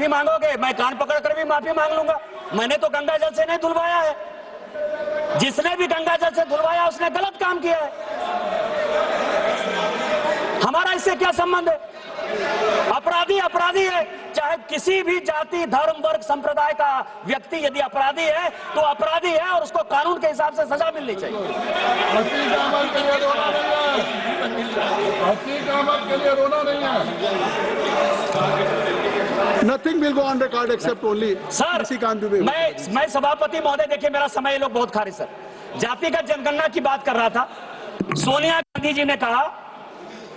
माफी मांगोगे, मैं कान पकड़कर भी माफी मांग लूंगा। मैंने तो गंगा जल से नहीं धुलवाया है। जिसने भी गंगा जल से धुलवाया उसने गलत काम किया है। हमारा इससे क्या संबंध है? अपराधी अपराधी है, चाहे किसी भी जाति, धर्म, वर्ग, संप्रदाय का व्यक्ति यदि अपराधी है तो अपराधी है और उसको कानून के हिसाब से सजा मिलनी चाहिए। Nothing will go on record except only sir, मैं सभापति महोदय, देखिए मेरा समय ये लोग बहुत खा रहे सर। जातिगत जनगणना की बात कर रहा था। सोनिया गांधी जी ने कहा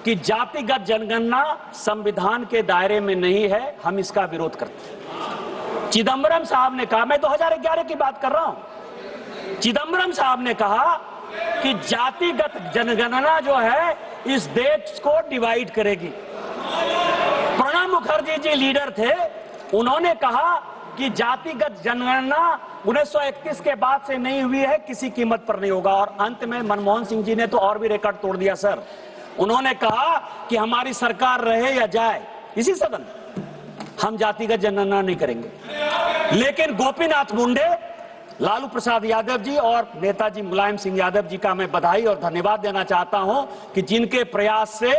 कि जातिगत जनगणना संविधान के दायरे में नहीं है, हम इसका विरोध करते हैं। चिदंबरम साहब ने कहा, मैं 2011 की बात कर रहा हूं, चिदंबरम साहब ने कहा कि जातिगत जनगणना जो है इस देश को डिवाइड करेगी। प्रणब मुखर्जी जी लीडर थे, उन्होंने कहा कि जातिगत जनगणना 1931 के बाद से नहीं हुई है, किसी कीमत पर नहीं होगा। और अंत में मनमोहन सिंह जी ने तो और भी रिकॉर्ड तोड़ दिया सर। उन्होंने कहा कि हमारी सरकार रहे या जाए, इसी सदन हम जातिगत जनगणना नहीं करेंगे। लेकिन गोपीनाथ मुंडे, लालू प्रसाद यादव जी और नेताजी मुलायम सिंह यादव जी का मैं बधाई और धन्यवाद देना चाहता हूं कि जिनके प्रयास से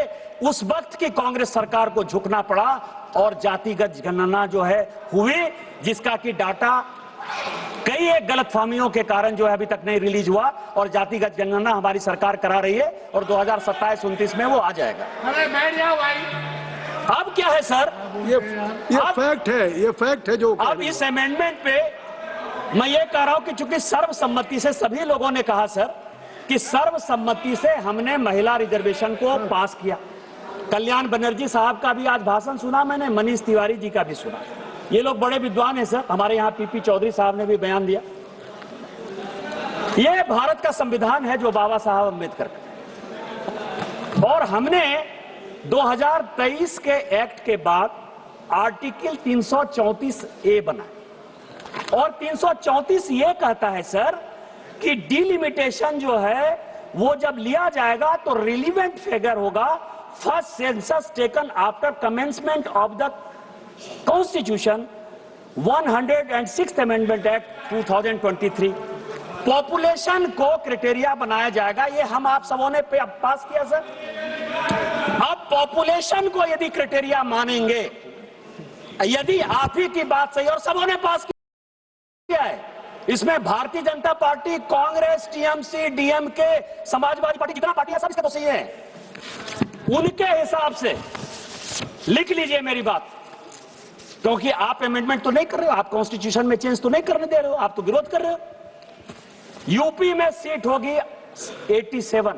उस वक्त की कांग्रेस सरकार को झुकना पड़ा और जातिगत जनगणना जो है हुई, जिसका कि डाटा कई एक गलतफहमियों के कारण जो है अभी तक नहीं रिलीज हुआ। और जातिगत जनगणना हमारी सरकार करा रही है और 2027-29 में वो आ जाएगा। अरे बैठ जाओ भाई। अब क्या है सर, ये फैक्ट है, ये फैक्ट है जो अब इस अमेंडमेंट पे मैं ये कह रहा हूं कि चूंकि सर्वसम्मति से सभी लोगों ने कहा सर कि सर्वसम्मति से हमने महिला रिजर्वेशन को पास किया। कल्याण बनर्जी साहब का भी आज भाषण सुना मैंने, मनीष तिवारी जी का भी सुना। ये लोग बड़े विद्वान हैं सर। हमारे यहाँ पीपी चौधरी साहब ने भी बयान दिया। ये भारत का संविधान है जो बाबा साहब अम्बेडकर का, और हमने 2023 के एक्ट के बाद आर्टिकल 334A बनाया। और 334 ये कहता है सर कि डिलिमिटेशन जो है वो जब लिया जाएगा तो रिलीवेंट फिगर होगा first census taken after commencement of the constitution 106th amendment act 2023। Population को क्राइटेरिया बनाया जाएगा। ये हम आप सबों ने पास किया सर। अब पॉपुलेशन को यदि क्राइटेरिया मानेंगे, यदि आप ही की बात सही और सबों ने पास किया है, इसमें Bharatiya Janata party, Congress, TMC, DMK, Samajwadi party, जितना पार्टी है सब इसके तो सही है। उनके हिसाब से लिख लीजिए मेरी बात, क्योंकि आप अमेंडमेंट तो नहीं कर रहे हो, आप कॉन्स्टिट्यूशन में चेंज तो नहीं करने दे रहे हो, आप तो विरोध कर रहे हो। यूपी में सीट होगी 87,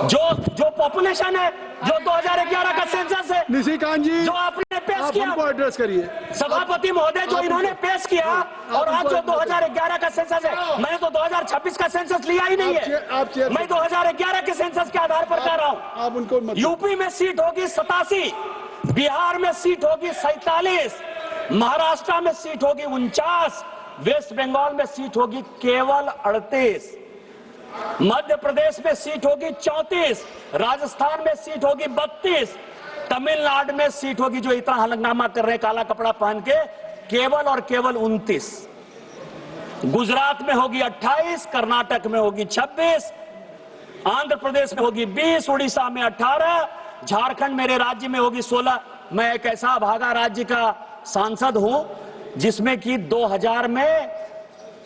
जो पॉपुलेशन है, जो 2011 का सेंसस है, निशिकांत जी जो आपने पेश किया, हमको एड्रेस करिए सभापति महोदय, जो इन्होंने पेश किया, और आज जो 2011 का सेंसस है, मैंने तो 2026 का सेंसस लिया ही नहीं है। मैं 2011 के सेंसस के आधार पर कह रहा हूं। आप उनको यूपी में सीट होगी 87, बिहार में सीट होगी 47, महाराष्ट्र में सीट होगी 49, वेस्ट बंगाल में सीट होगी केवल 38, मध्य प्रदेश में सीट होगी 34, राजस्थान में सीट होगी 32, तमिलनाडु में सीट होगी, जो इतना हलंगामा कर रहे हैं काला कपड़ा पहन के, केवल और केवल 29, गुजरात में होगी 28, कर्नाटक में होगी 26, आंध्र प्रदेश में होगी 20, उड़ीसा में 18, झारखंड मेरे राज्य में होगी 16। मैं एक ऐसा भागा राज्य का सांसद हूं जिसमें कि 2000 में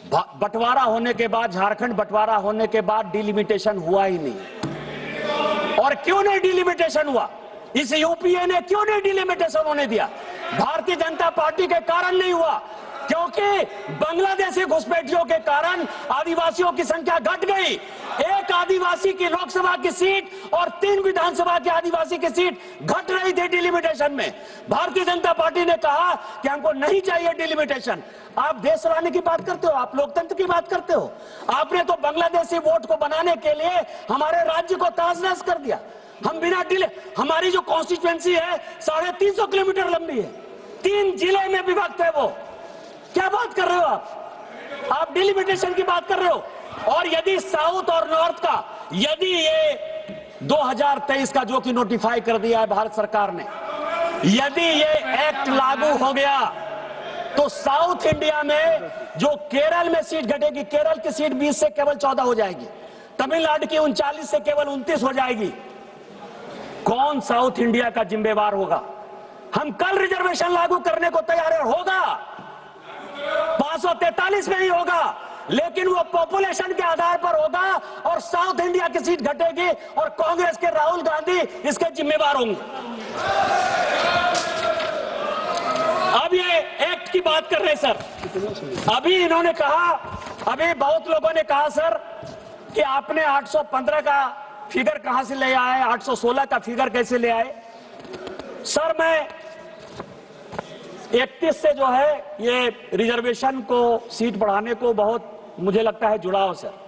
बंटवारा होने के बाद, झारखंड बंटवारा होने के बाद डिलिमिटेशन हुआ ही नहीं। और क्यों नहीं डिलिमिटेशन हुआ? इस यूपीए ने क्यों नहीं डिलिमिटेशन होने दिया? भारतीय जनता पार्टी के कारण नहीं हुआ, क्योंकि बांग्लादेशी घुसपैठियों के कारण आदिवासियों की संख्या घट गई। एक आदिवासी की लोकसभा की सीट और 3 विधानसभा की आदिवासी की सीट घट रही थी डिलिमिटेशन में। भारतीय जनता पार्टी ने कहा कि हमको नहीं चाहिए डिलिमिटेशन। आप देश चलाने की बात करते हो, आप लोकतंत्र की बात करते हो। आपने तो बांग्लादेशी वोट को बनाने के लिए हमारे राज्य को तहस-नहस कर दिया। हम बिना डिले, हमारी जो कॉन्स्टिट्यूएंसी है 350 किलोमीटर लंबी है, 3 जिले में विभक्त है। वो क्या बात कर रहे हो आप डिलिमिटेशन की बात कर रहे हो। और यदि साउथ और नॉर्थ का, यदि ये 2023 का जो कि नोटिफाई कर दिया है भारत सरकार ने, यदि ये एक्ट लागू हो गया तो साउथ इंडिया में जो केरल में सीट घटेगी, केरल की सीट 20 से केवल 14 हो जाएगी, तमिलनाडु की 39 से केवल 29 हो जाएगी। कौन साउथ इंडिया का जिम्मेवार होगा? हम कल रिजर्वेशन लागू करने को तैयार है, होगा 543 में ही होगा, लेकिन वो पॉपुलेशन के आधार पर होगा और साउथ इंडिया की सीट घटेगी और कांग्रेस के राहुल गांधी इसके जिम्मेवार होंगे। अब ये एक्ट की बात कर रहे हैं सर, अभी इन्होंने कहा, अभी बहुत लोगों ने कहा सर कि आपने 815 का फिगर कहां से ले आए, 816 का फिगर कैसे ले आए? सर मैं 31 से जो है ये रिजर्वेशन को सीट बढ़ाने को बहुत मुझे लगता है जुड़ाव सर।